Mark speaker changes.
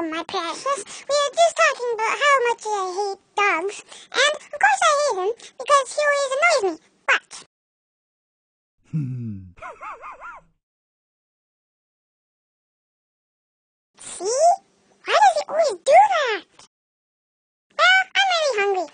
Speaker 1: my precious. We were just talking about how much I hate dogs. And, of course, I hate him because he always annoys me. But... See? Why does he always do that? Well, I'm really hungry.